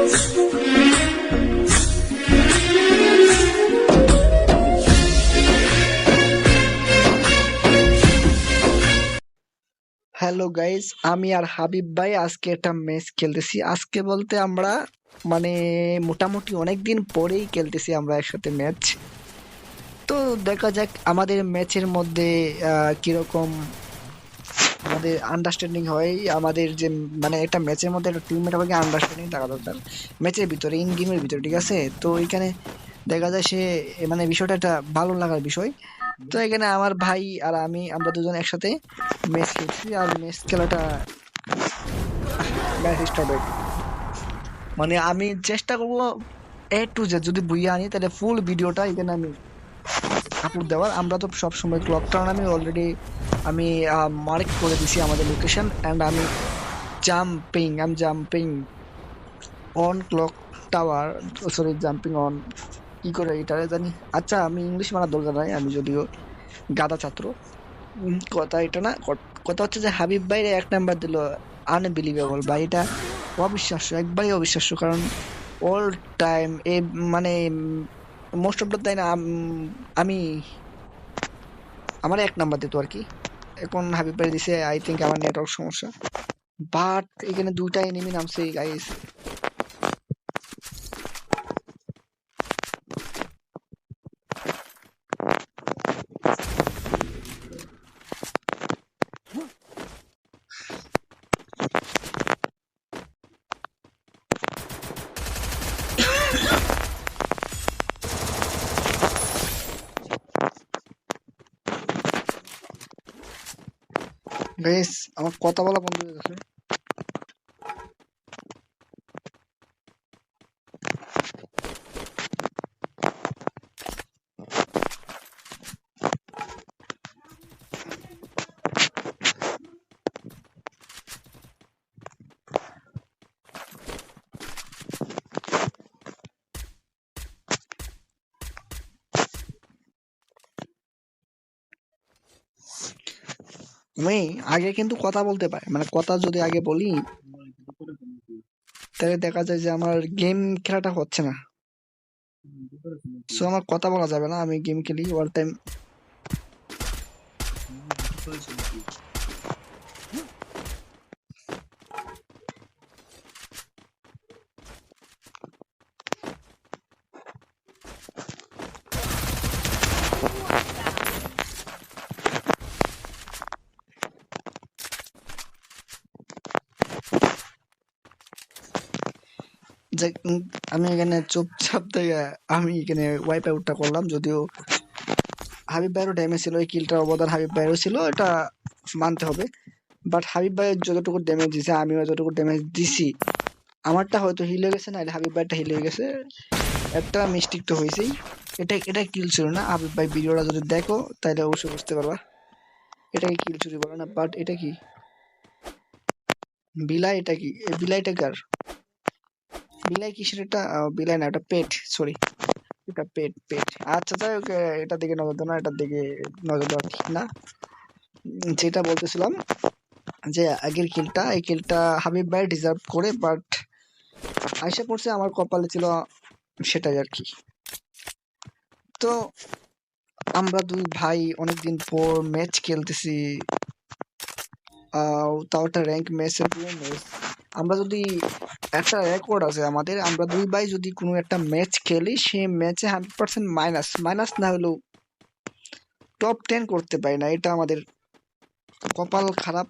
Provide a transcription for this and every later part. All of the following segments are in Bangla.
হ্যালো গাইস, আমি আর হাবিব ভাই আজকে একটা ম্যাচ খেলতেছি। আজকে বলতে আমরা মানে মোটামুটি অনেকদিন পরেই খেলতেছি আমরা একসাথে ম্যাচ। তো দেখা যাক আমাদের ম্যাচের মধ্যে কিরকম আমাদের আন্ডারস্ট্যান্ডিং হয়। আমাদের যে মানে একটা ম্যাচের মধ্যে একটা টিমমেট হবে আন্ডারস্ট্যান্ডিং থাকা দরকার ম্যাচের ভিতরে, ইন গেমের ভিতরে, ঠিক আছে? তো এখানে দেখা যায় সে মানে বিষয়টা একটা ভালো লাগার বিষয়। তো এখানে আমার ভাই আর আমরা দুজন একসাথে ম্যাচ খেলছি, আর ম্যাচ খেলাটা ম্যাচ স্টার্টেড। মানে আমি চেষ্টা করবো এ টু জেড যদি বইয়ে আনি তাহলে ফুল ভিডিওটা এখানে আমি আপলোড দেওয়ার। আমরা তো সবসময় ক্লক টাউন আমি মার্ক করে দিছি আমাদের লোকেশন, অ্যান্ড আমি jumping on clock tower, sorry jumping on, কি করে এটা জানি। আচ্ছা, আমি ইংলিশ মারার দরকার নাই, আমি যদিও গাদা ছাত্র। কথা এটা না, কথা হচ্ছে যে হাবিব ভাইরে ১ নাম্বার দিল। আনবিলিভেবল ভাই, এটা অবিশ্বাস্য, একবারই অবিশ্বাস্য। কারণ অল টাইম মানে মোস্ট অফ দ্য টাইম আমি আমার ১ নাম্বার দিত আরকি। এখন হাবিব ভাই দিছে, আই থিংক আমার নেটওয়ার্ক সমস্যা। বাট এখানে ২ টা এনিমি নামছে গাইস। গাইস আমার কথা বলা বন্ধ হয়ে গেছে। আমি আগে কিন্তু কথা বলতে পারি, মানে কথা যদি আগে বলি তাহলে দেখা যায় যে আমার গেম খেলাটা হচ্ছে না। সো আমার কথা বলা যাবে না, আমি গেম খেলি অল টাইম। আমি এখানে চুপচাপ থেকে আমি এখানে ওয়াইপ আউটটা করলাম, যদিও হাবিব ভাইয়েরও ড্যামেজ ছিল, এই কিলটার অবদান হাবিব ভাইয়েরও ছিল, এটা মানতে হবে। বাট হাবিব ভাইয়ের যতটুকু ড্যামেজ দিছে আমিও যতটুকু ড্যামেজ দিছি, আমারটা হয়তো হিল হয়ে গেছে, নাহলে হাবিব ভাইয়েরটা হিল হয়ে গেছে। একটা মিস্টেক তো হয়েছেই। এটা কিল ছিল না। হাবিব ভাই ভিডিওটা যদি দেখো তাহলে অবশ্যই বুঝতে পারবা এটাকে কিল চুরি বলে না। বাট এটা কি বিলাই? এটা কি বিলাইটা কার? বিলাই কিসের এটা? বিলাই না, এটা পেট, সরি, এটা পেট। আচ্ছা যাই হোক, এটার দিকে নজর দেওয়া না, এটার দিকে নজর দেওয়া ঠিক না। যেটা বলতেছিলাম যে আগের কিলটা, এই কিলটা হাবিব ভাই ডিজার্ভ করে, বাট আশা করছে আমার কপালে ছিল সেটাই আর কি। তো আমরা দুই ভাই অনেকদিন পর ম্যাচ খেলতেছি, তাও একটা র্যাঙ্ক ম্যাচের পুরো ম্যাচ। আমরা যদি একটা রেকর্ড আছে আমাদের, আমরা দুই ভাই যদি কোনো একটা ম্যাচ খেলি, সে ম্যাচে 100% মাইনাস না হলেও টপ 10 করতে পারি না। এটা আমাদের কপাল খারাপ।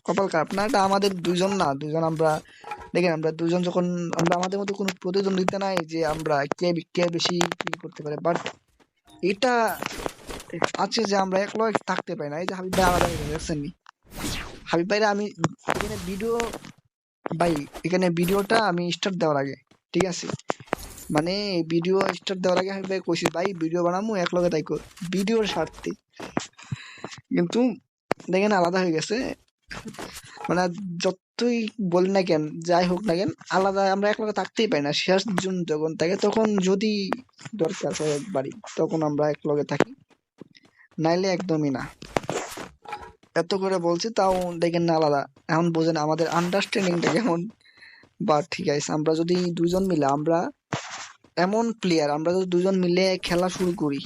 কপাল খারাপ না, এটা আমাদের দুইজন না, দুইজন আমরা দেখেন, আমরা দুইজন যখন আমরা আমাদের মধ্যে কোনো প্রতিদ্বন্দ্বিতা নাই যে আমরা কে বেশি কিল করতে পারে। বাট এটা আছে যে আমরা একলগে থাকতে পারি না। এই যে হাবিব ভাই আলাদা হয়ে গেছে, দেখছেন নি? হাবিব ভাইরা আমি এখানে ভিডিও ভাই, এখানে ভিডিওটা আমি স্টার্ট দেওয়ার আগে, ঠিক আছে, মানে ভিডিও স্টার্ট দেওয়ার আগে আমি ভাই কইছি ভাই ভিডিও বানামু একলগে, তাই ভিডিওর স্বার্থে। কিন্তু দেখেন আলাদা হয়ে গেছে। মানে যতই বলি না কেন, যাই হোক না কেন, আলাদা আমরা একলগে থাকতেই পারি না। শেষ জন যখন থাকে তখন যদি দরকার হয় একবারই, তখন আমরা একলগে থাকি, নাইলে একদমই না। এত করে বলছি তাও দেখেন না আলাদা। এখন বোঝেন আমাদের আন্ডারস্ট্যান্ডিংটা কেমন। বাট ঠিক আছে, আমরা যদি দুজন মিলে আমরা এমন প্লেয়ার, আমরা যদি দুজন মিলে খেলা শুরু করি,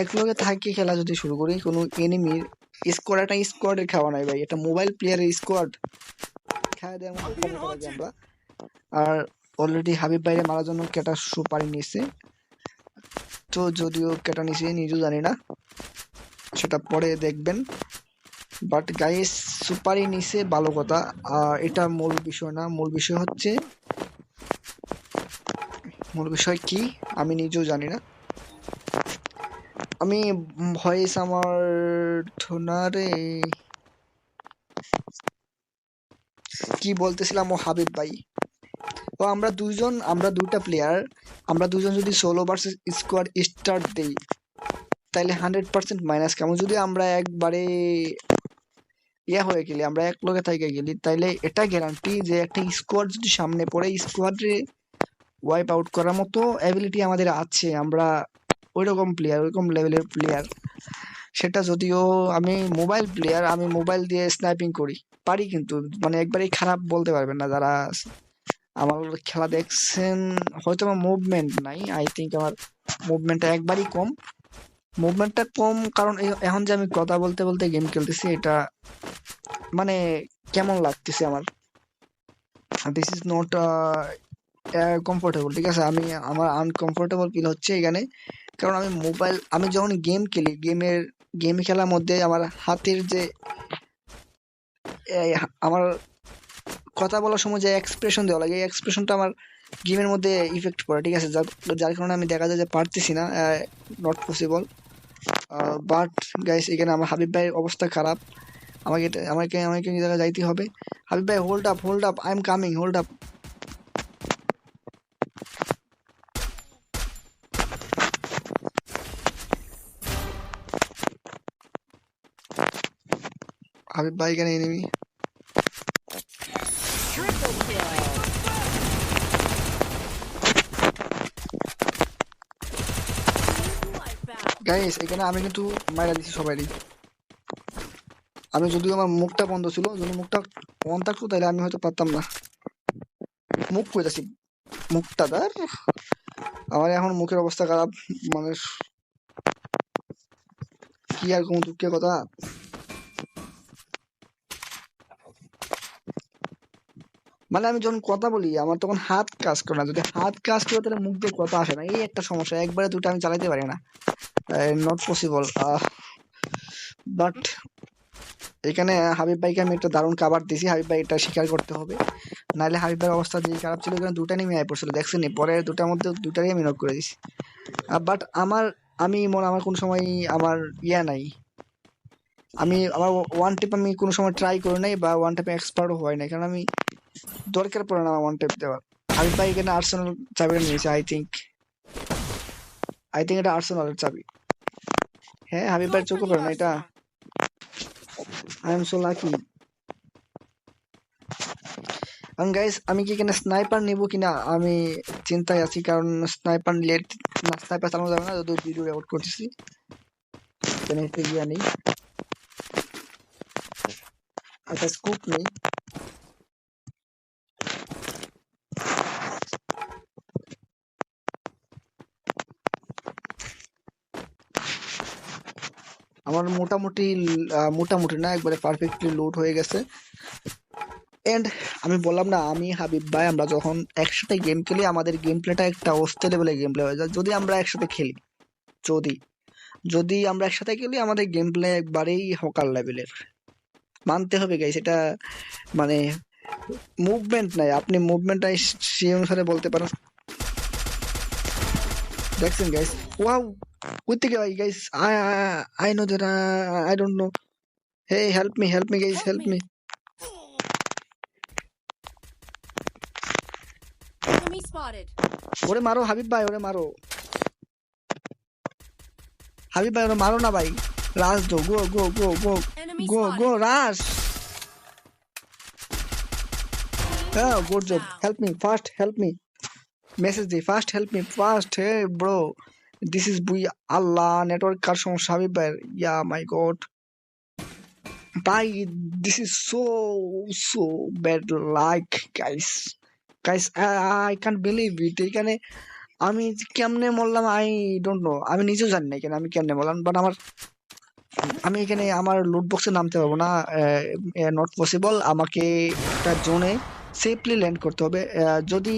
এক লগে থাকি খেলা যদি শুরু করি, কোনো এনিমির স্কোয়াড, একটা স্কোয়াডের খাওয়া নাই ভাই, এটা মোবাইল প্লেয়ারের স্কোয়াড খাওয়া দেওয়ার মতো ক্ষমতা রাখি আমরা। আর অলরেডি হাবিব ভাইরে মারার জন্য কেটা সুপারি নিয়েছে, তো যদিও কেটা নিয়েছে নিজেও জানি না, সেটা পরে দেখবেন। বাট গাইস সুপারি নিছে ভালো কথা, এটা মূল বিষয় না। মূল বিষয় কি আমি নিজেও জানি না। আমি ভয়েস আমার ধনারে কি বলতেছিলাম, ও হাবিব ভাই, তো আমরা দুইটা প্লেয়ার, আমরা দুজন যদি সোলো ভার্সেস স্কোয়াড স্টার্ট দেই, তাইলে 100% মাইনাস। কেমন যদি আমরা একবারে হয়ে গেলি, আমরা এক লগে থাইকে গেলি, তাইলে এটা গ্যারান্টি যে একটা স্কোয়াড যদি সামনে পড়ে, স্কোয়াডে ওয়াইপ আউট করার মতো অ্যাবিলিটি আমাদের আছে। আমরা ওইরকম প্লেয়ার, ওইরকম লেভেলের প্লেয়ার। সেটা যদিও আমি মোবাইল প্লেয়ার, আমি মোবাইল দিয়ে স্নাইপিং করি পারি, কিন্তু মানে একবারেই খারাপ বলতে পারবেন না যারা আমার খেলা দেখছেন। হয়তো আমার মুভমেন্ট নাই, আই থিঙ্ক আমার মুভমেন্টটা একবারই কম। মুভমেন্টটা কম কারণ এখন যে আমি কথা বলতে বলতে গেম খেলতেছি, এটা মানে কেমন লাগতেছে আমার, দিস ইজ নট কমফোর্টেবল, ঠিক আছে। আমার আনকমফোর্টেবল ফিল হচ্ছে এখানে, কারণ আমি যখন গেম খেলি, গেম খেলার মধ্যে আমার হাতের যে আমার কথা বলার সময় যে এক্সপ্রেশন দেওয়া লাগে, এই এক্সপ্রেশনটা আমার গেমের মধ্যে ইফেক্ট পড়ে, ঠিক আছে। যার কারণে আমি দেখা যায় যে পারতেছি না, নট পসিবল। বাট গাইস এখানে আমার হাবিব ভাইয়ের অবস্থা খারাপ, আমাকে এই জায়গায় যাইতে হবে। হাবিব ভাই hold up, I am coming, hold up. Habib ভাই এখানে এনিমি। গাইস এখানে আমি কিন্তু মাইরা দিচ্ছি সবারই। আমি যদিও আমার মুখটা বন্ধ ছিল, যদি মুখটা অন থাকতো তাহলে আমি হয়তো পারতাম না। মুখ কইতাছি, মুখটা দার, আমার এখন মুখের অবস্থা খারাপ, মানে কি আর কোন দুঃখের কথা। মানে আমি যখন কথা বলি আমার তখন হাত কাজ করে না, যদি হাত কাজ করে তাহলে মুখ দিয়ে কথা আসে না, এই একটা সমস্যা। একবারে দুটো আমি চালাইতে পারি না, নট পসিবল। বাট এখানে হাবিব ভাইকে আমি একটা দারুণ কাবার দিছি, হাবিব ভাই এটা স্বীকার করতে হবে, নাহলে হাবিব ভাইয়ের অবস্থা যে খারাপ ছিল, এখানে দুটা নেমে আয় পড়ছিল, দেখছেন পরে দুটার মধ্যে দুটারই আমি নক করে দিছি। বাট আমার কোন সময় আমার নাই, আমার ওয়ান টেপ আমি কোনো সময় ট্রাই করি নাই, বা ওয়ান টেপে এক্সপার্টও হয় নাই, কারণ আমি দরকার পড়ে না আমার ওয়ান টেপ দেওয়ার। হাবিব ভাই এখানে আর্সেনাল চাবিটা নিয়েছে, আই থিঙ্ক এটা আর্সেনালের চাবি। হ্যাঁ হাবিব ভাই চোখে পড়ে না এটা, I am so lucky. Guys আমি কি এখানে স্নাইপার নিব কিনা আমি চিন্তায় আছি, কারণ স্নাইপার চালানো যাবে না, যদি ভিডিও রেকর্ড করতেছি। এখানে একটা গিয়া নেই, একটা স্কুপ নেই। আমার মোটামুটি না, একবারে পারফেক্টলি লোড হয়ে গেছে। এন্ড আমি বললাম না, আমি হাবিব ভাই আমরা যখন একসাথে গেম খেলি, আমাদের গেম প্লেটা একটা অস্থির লেভেলের গেম প্লে হয়ে যায় যদি আমরা একসাথে খেলি। যদি যদি আমরা একসাথে খেলি, আমাদের গেম প্লে একবারেই হকার লেভেলের, মানতে হবে গাইস এটা। মানে মুভমেন্ট নাই, আপনি মুভমেন্টটা সেই অনুসারে বলতে পারেন। দেখছেন গাইস, ওয়াও, কই থেকে ভাই guys, I know that, I don't know. Hey help me guys, help me. ওরে মারো হাবিব ভাই, ওরে মারো হাবিব ভাই, ওরে মারো না ভাই, রাশ দো, গো গো গো গো গো গো রাশ। হ্যাঁ good job, help me fast, help me, message দি fast, help me fast, hey bro, this is বুই। আল্লাহ নেটওয়ার্ক কার সমস্যা হাবিব ভাই, ইয়া মাই গড। ভাই, this is so bad luck, guys, I can't believe it. এখানে আমি যে কেমনে মরলাম, আই ডোন্ট নো। আমি নিজেও জানি না এখানে আমি কেমনে মরলাম, বাট আমি এখানে আমার লুট বক্সে নামতে পারবো না। Not possible. আমাকে একটা জোনে সেফলি ল্যান্ড করতে হবে। যদি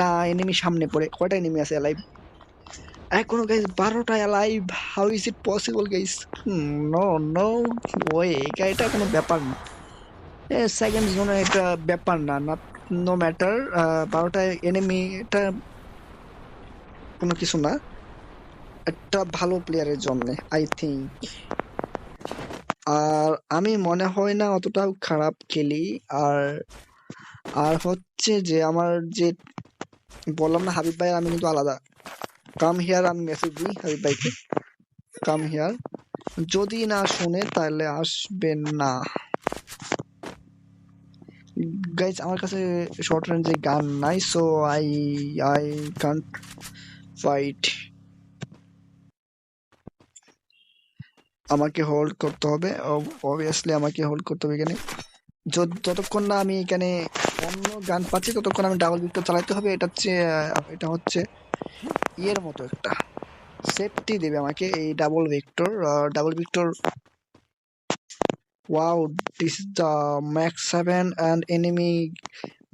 না এনিমি সামনে পড়ে। কয়টা এনিমি আছে অ্যালাইভ? এখনো গাইস 12টা alive. How is it possible guys? No, no way. এটা কোনো ব্যাপার না। সেকেন্ড জোনে এটা ব্যাপার না, নট নো ম্যাটার। 12টা এনিমি এটা কোনো কিছু না একটা ভালো প্লেয়ারের জন্য, আই থিঙ্ক। আর আমি মনে হয় না অতটাও খারাপ খেলি। আর আর হচ্ছে যে আমার যে বললাম না হাবিব ভাই, আমি কিন্তু আলাদা। কাম হিয়ার, আমি মেসেজ দিই হাবিব ভাইকে, কাম হিয়ার। যদি না শুনে তাহলে আসবেন না। গাইজ আমার কাছে শর্ট রেঞ্জে গান নাই, so I I can't fight. আমাকে হোল্ড করতে হবে, অবভিয়াসলি আমাকে হোল্ড করতে হবে এখানে। যতক্ষণ না আমি এখানে অন্য গান পাচ্ছি ততক্ষণ আমি ডাবল ভিক্টর চালাতে হবে। এটা হচ্ছে ইয়ের মতো একটা সেফটি দেবে আমাকে এই double Victor. Wow, this is the max 7 and enemy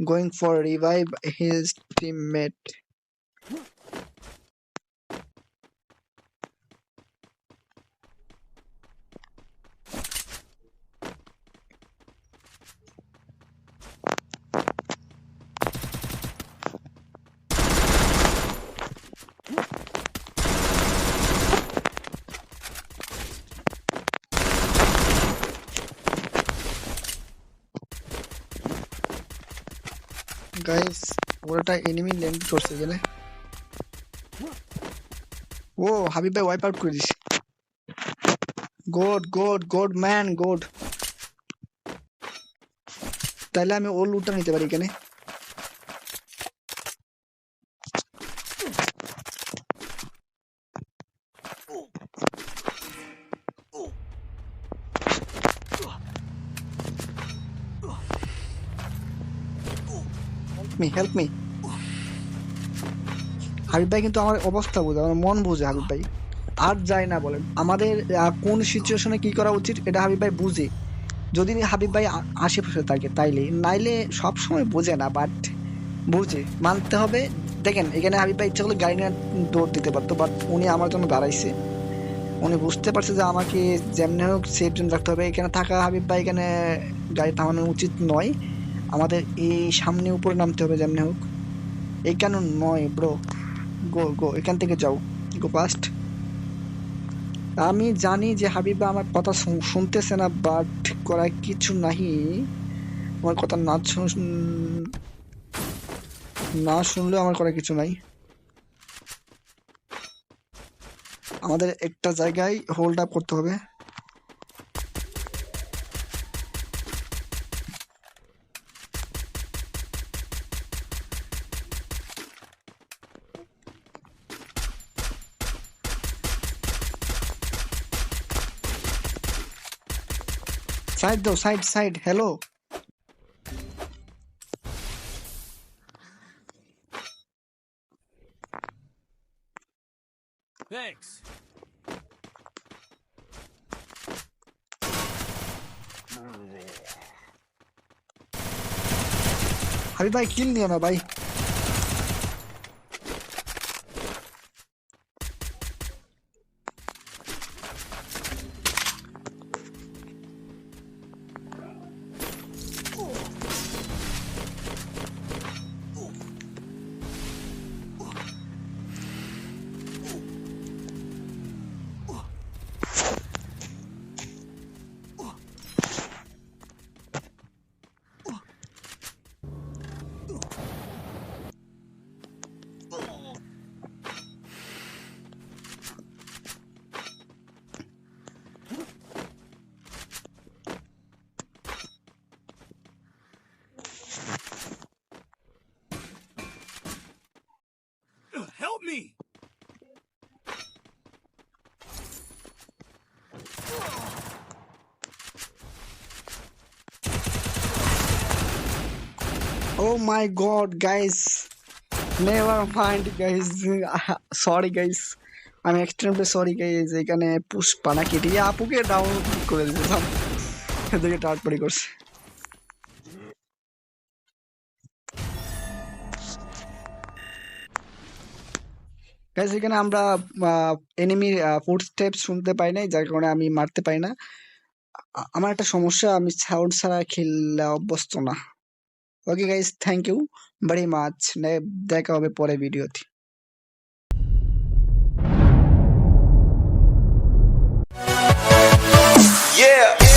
going for revive his teammate. Guys ওটা এনিমি ল্যান্ড করছে এখানে। ও হাবিব ভাই ওয়াইপ আউট করে দিস। Good man, good. তাহলে আমি ওর লুটটা নিতে পারি এখানে। Help me. হাবিব ভাই কিন্তু আমার অবস্থা বুঝে, আমার মন বুঝে হাবিব ভাই। আর যায় না বলেন আমাদের কোন সিচুয়েশনে কি করা উচিত এটা হাবিব ভাই বুঝে। যদি হাবিব ভাই আশেপাশে থাকে তাইলে, নাইলে সব সময় বোঝে না, বাট বুঝে, মানতে হবে। দেখেন এখানে হাবিব ভাই ইচ্ছা করলে গাড়ি নিয়ে দৌড় দিতে পারতো, বাট উনি আমার জন্য দাঁড়াইছে। উনি বুঝতে পারছে যে আমাকে যেমনি হোক সেফ জোন রাখতে হবে। এখানে থাকা হাবিব ভাই এখানে গাড়ি থামানো উচিত নয়। আমাদের এই সামনে উপরে নামতে হবে যেমনি হোক। এই কেন নয় ব্রো, গো এখান থেকে যাও, গো ফাস্ট। আমি জানি যে হাবিবা আমার কথা শুনতেছে না, বাট করার কিছু নাহি। আমার কথা না শুনলেও আমার করার কিছু নাই। আমাদের একটা জায়গায় হোল্ড আপ করতে হবে। সাইড দাও, সাইড, হ্যালো। Thanks. হাবিব ভাই কিল নিও না ভাই। Oh my god, guys. Never mind, guys. Sorry, guys. আমি এক্সট্রিমলি সরি গাইস, এখানে পুষ্পা নাকি রিয়া আপুকে ডাউনলোড করে দিয়েছিলাম, এদিকে টাটপড়ি করছে। গাইস এখানে আমরা এনিমি ফুটস্টেপ শুনতে পাই নাই, যার কারণে আমি মারতে পারি না। আমার একটা সমস্যা, আমি সাউন্ড ছাড়া খেললে অভ্যস্ত না। Okay guys, thank you very much. দেখা হবে পরে ভিডিওতে। Yeah.